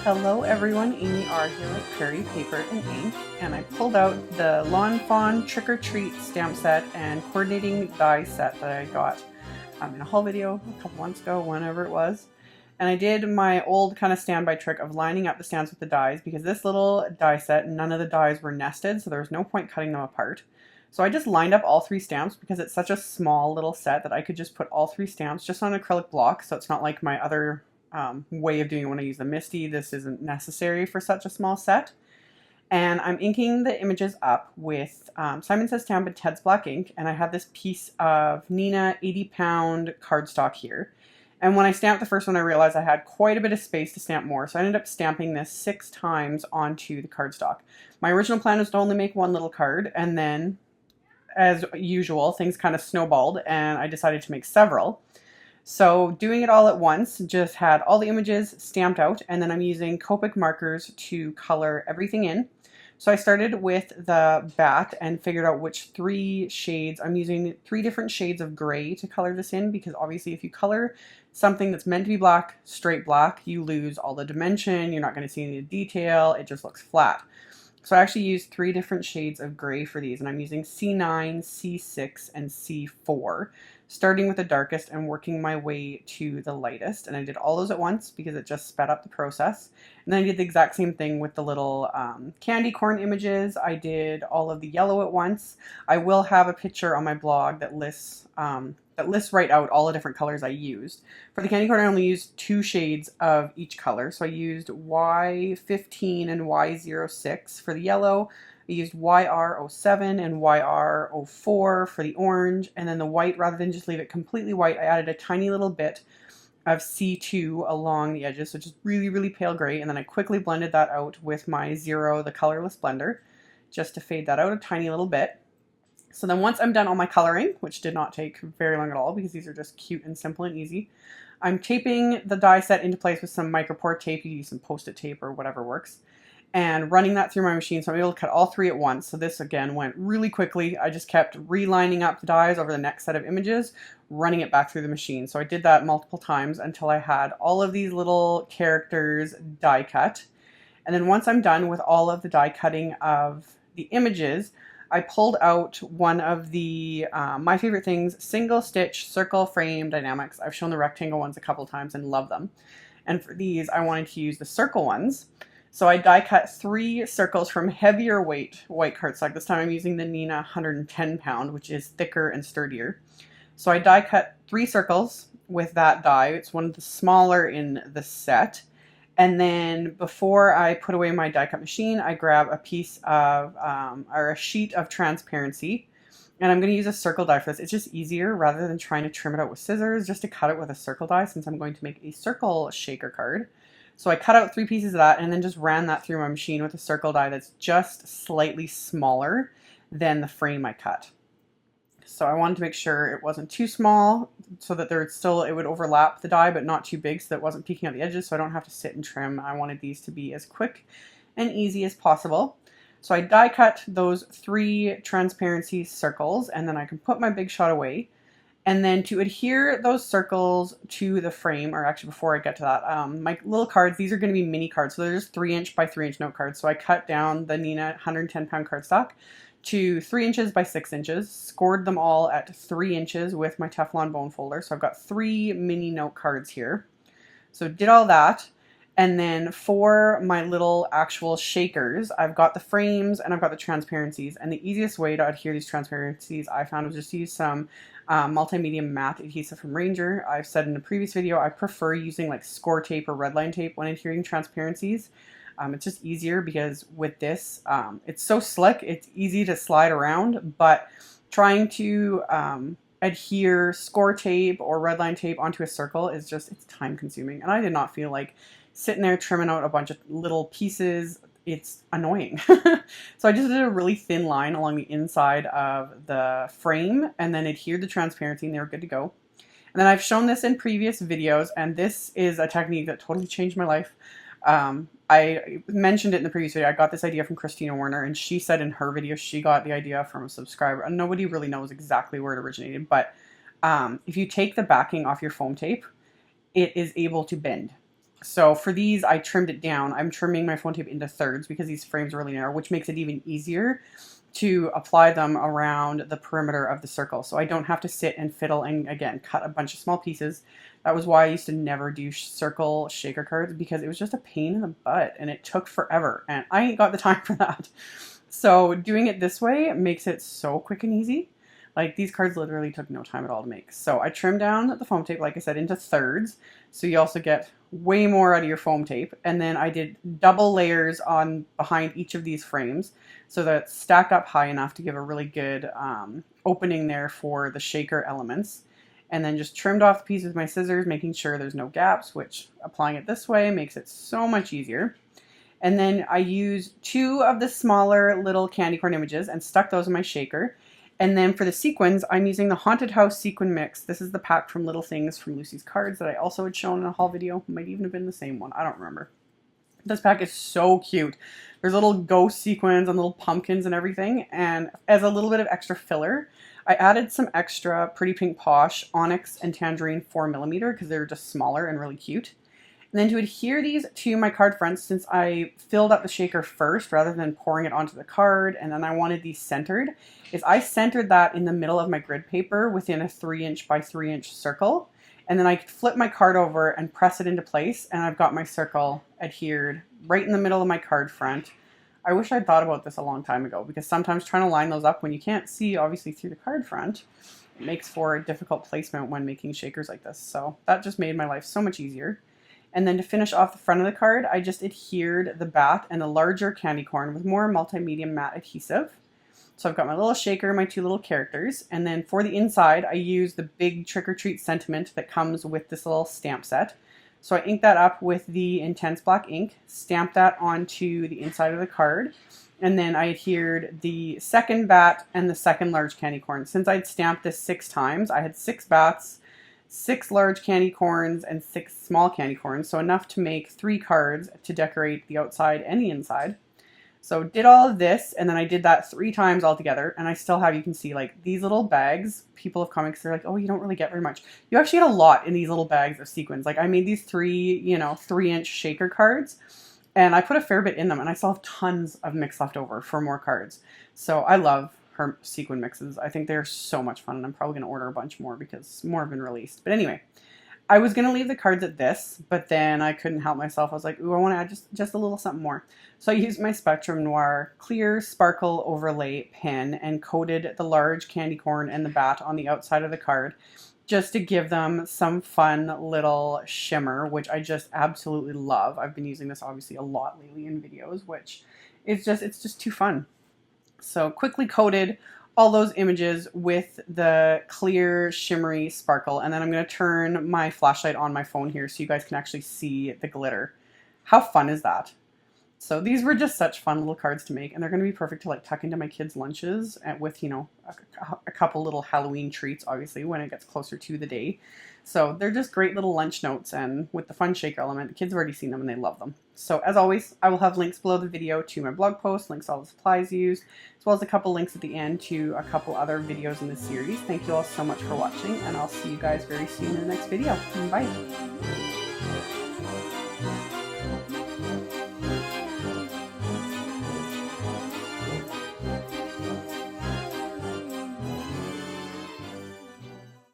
Hello everyone, AmyR here with Prairie Paper and Ink, and I pulled out the Lawn Fawn Trick or Treat stamp set and coordinating die set that I got in a haul video a couple months ago, whenever it was. And I did my old kind of standby trick of lining up the stands with the dies because this little die set, none of the dies were nested, so there was no point cutting them apart. So I just lined up all three stamps because it's such a small little set that I could just put all three stamps just on an acrylic block, so it's not like my other way of doing it when I use the Misty. This isn't necessary for such a small set. And I'm inking the images up with Simon Says Stamp and Ted's Black ink, and I have this piece of Neenah 80-pound cardstock here. And when I stamped the first one, I realized I had quite a bit of space to stamp more, so I ended up stamping this 6 times onto the cardstock. My original plan was to only make one little card, and then, as usual, things kind of snowballed, and I decided to make several. So doing it all at once, just had all the images stamped out, and then I'm using Copic markers to color everything in. So I started with the bat and figured out which 3 shades. I'm using 3 different shades of gray to color this in, because obviously if you color something that's meant to be black, straight black, you lose all the dimension, you're not going to see any detail, it just looks flat. So I actually used 3 different shades of gray for these, and I'm using C9, C6, and C4, starting with the darkest and working my way to the lightest. And I did all those at once because it just sped up the process. And then I did the exact same thing with the little candy corn images. I did all of the yellow at once. I will have a picture on my blog that lists right out all the different colors I used. For the candy corn, I only used 2 shades of each color. So I used Y15 and Y06 for the yellow. I used YR07 and YR04 for the orange, and then the white, rather than just leave it completely white, I added a tiny little bit of C2 along the edges, so just really, really pale gray, and then I quickly blended that out with my Zero, the colorless blender, just to fade that out a tiny little bit. So then once I'm done all my coloring, which did not take very long at all because these are just cute and simple and easy, I'm taping the die set into place with some micropore tape. You use some Post-it tape or whatever works, and running that through my machine, so I'm able to cut all 3 at once. So this again went really quickly. I just kept relining up the dies over the next set of images, running it back through the machine. So I did that multiple times until I had all of these little characters die cut. And then once I'm done with all of the die cutting of the images, I pulled out one of the, my favorite things, single stitch circle frame dynamics. I've shown the rectangle ones a couple times and love them. And for these, I wanted to use the circle ones. So I die cut 3 circles from heavier weight white cardstock. This time I'm using the Neenah 110-pound, which is thicker and sturdier. So I die cut 3 circles with that die. It's one of the smaller in the set. And then before I put away my die cut machine, I grab a piece of, or a sheet of transparency. And I'm going to use a circle die for this. It's just easier, rather than trying to trim it out with scissors, just to cut it with a circle die, since I'm going to make a circle shaker card. So I cut out 3 pieces of that and then just ran that through my machine with a circle die that's just slightly smaller than the frame I cut. So I wanted to make sure it wasn't too small, so that it would overlap the die but not too big, so that it wasn't peeking out the edges, so I don't have to sit and trim. I wanted these to be as quick and easy as possible. So I die cut those 3 transparency circles, and then I can put my big shot away. And then to adhere those circles to the frame, or actually before I get to that, my little cards, these are going to be mini cards. So they're just 3-inch by 3-inch note cards. So I cut down the Neenah 110-pound cardstock to 3 inches by 6 inches, scored them all at 3 inches with my Teflon bone folder. So I've got 3 mini note cards here. So did all that. And then for my little actual shakers, I've got the frames and I've got the transparencies. And the easiest way to adhere these transparencies I found was just to use some multimedia matte adhesive from Ranger. I've said in a previous video, I prefer using like score tape or redline tape when adhering transparencies. It's just easier because with this, it's so slick, it's easy to slide around, but trying to adhere score tape or redline tape onto a circle is just, it's time consuming. And I did not feel like sitting there trimming out a bunch of little pieces. It's annoying. So I just did a really thin line along the inside of the frame and then adhered the transparency, and they were good to go. And then I've shown this in previous videos, and this is a technique that totally changed my life. I mentioned it in the previous video. I got this idea from Christina Warner, and she said in her video she got the idea from a subscriber. And nobody really knows exactly where it originated, but if you take the backing off your foam tape, it is able to bend. So for these, I trimmed it down. I'm trimming my phone tape into thirds because these frames are really narrow, which makes it even easier to apply them around the perimeter of the circle. So I don't have to sit and fiddle and, again, cut a bunch of small pieces. That was why I used to never do circle shaker cards, because it was just a pain in the butt and it took forever. And I ain't got the time for that. So doing it this way makes it so quick and easy. Like, these cards literally took no time at all to make. So I trimmed down the foam tape, like I said, into thirds. So you also get way more out of your foam tape. And then I did double layers on behind each of these frames so that it's stacked up high enough to give a really good opening there for the shaker elements. And then just trimmed off the piece with my scissors, making sure there's no gaps, which applying it this way makes it so much easier. And then I used 2 of the smaller little candy corn images and stuck those in my shaker. And then for the sequins, I'm using the Haunted House Sequin Mix. This is the pack from Little Things from Lucy's Cards that I also had shown in a haul video. Might even have been the same one. I don't remember. This pack is so cute. There's little ghost sequins and little pumpkins and everything. And as a little bit of extra filler, I added some extra Pretty Pink Posh Onyx and Tangerine 4mm because they're just smaller and really cute. And then to adhere these to my card fronts, since I filled up the shaker first rather than pouring it onto the card, and then I wanted these centered, is I centered that in the middle of my grid paper within a 3" by 3" circle. And then I flip my card over and press it into place, and I've got my circle adhered right in the middle of my card front. I wish I'd thought about this a long time ago, because sometimes trying to line those up when you can't see obviously through the card front, it makes for a difficult placement when making shakers like this. So that just made my life so much easier. And then to finish off the front of the card, I just adhered the bat and the larger candy corn with more multi-medium matte adhesive. So I've got my little shaker, my 2 little characters, and then for the inside, I use the big Trick or Treat sentiment that comes with this little stamp set. So I inked that up with the Intense Black ink, stamped that onto the inside of the card, and then I adhered the second bat and the second large candy corn. Since I'd stamped this 6 times, I had 6 bats, 6 large candy corns, and 6 small candy corns, so enough to make 3 cards to decorate the outside and the inside. So did all of this, and then I did that 3 times all together, and I still have, you can see, like, these little bags. People have comments, they're like, oh, you don't really get very much. You actually get a lot in these little bags of sequins. Like, I made these 3" shaker cards, and I put a fair bit in them, and I still have tons of mix left over for more cards. So I love her sequin mixes. I think they're so much fun, and I'm probably going to order a bunch more because more have been released. But anyway, I was going to leave the cards at this, but then I couldn't help myself. I was like, ooh, I want to add just a little something more. So I used my Spectrum Noir clear sparkle overlay pen and coated the large candy corn and the bat on the outside of the card just to give them some fun little shimmer, which I just absolutely love. I've been using this obviously a lot lately in videos, which it's just too fun. So quickly coated all those images with the clear shimmery sparkle, and then I'm going to turn my flashlight on my phone here so you guys can actually see the glitter. How fun is that? So these were just such fun little cards to make, and they're going to be perfect to like tuck into my kids' lunches with, you know, a couple little Halloween treats, obviously, when it gets closer to the day. So they're just great little lunch notes, and with the fun shaker element, the kids have already seen them and they love them. So as always, I will have links below the video to my blog post, links to all the supplies used, as well as a couple links at the end to a couple other videos in this series. Thank you all so much for watching, and I'll see you guys very soon in the next video. Bye!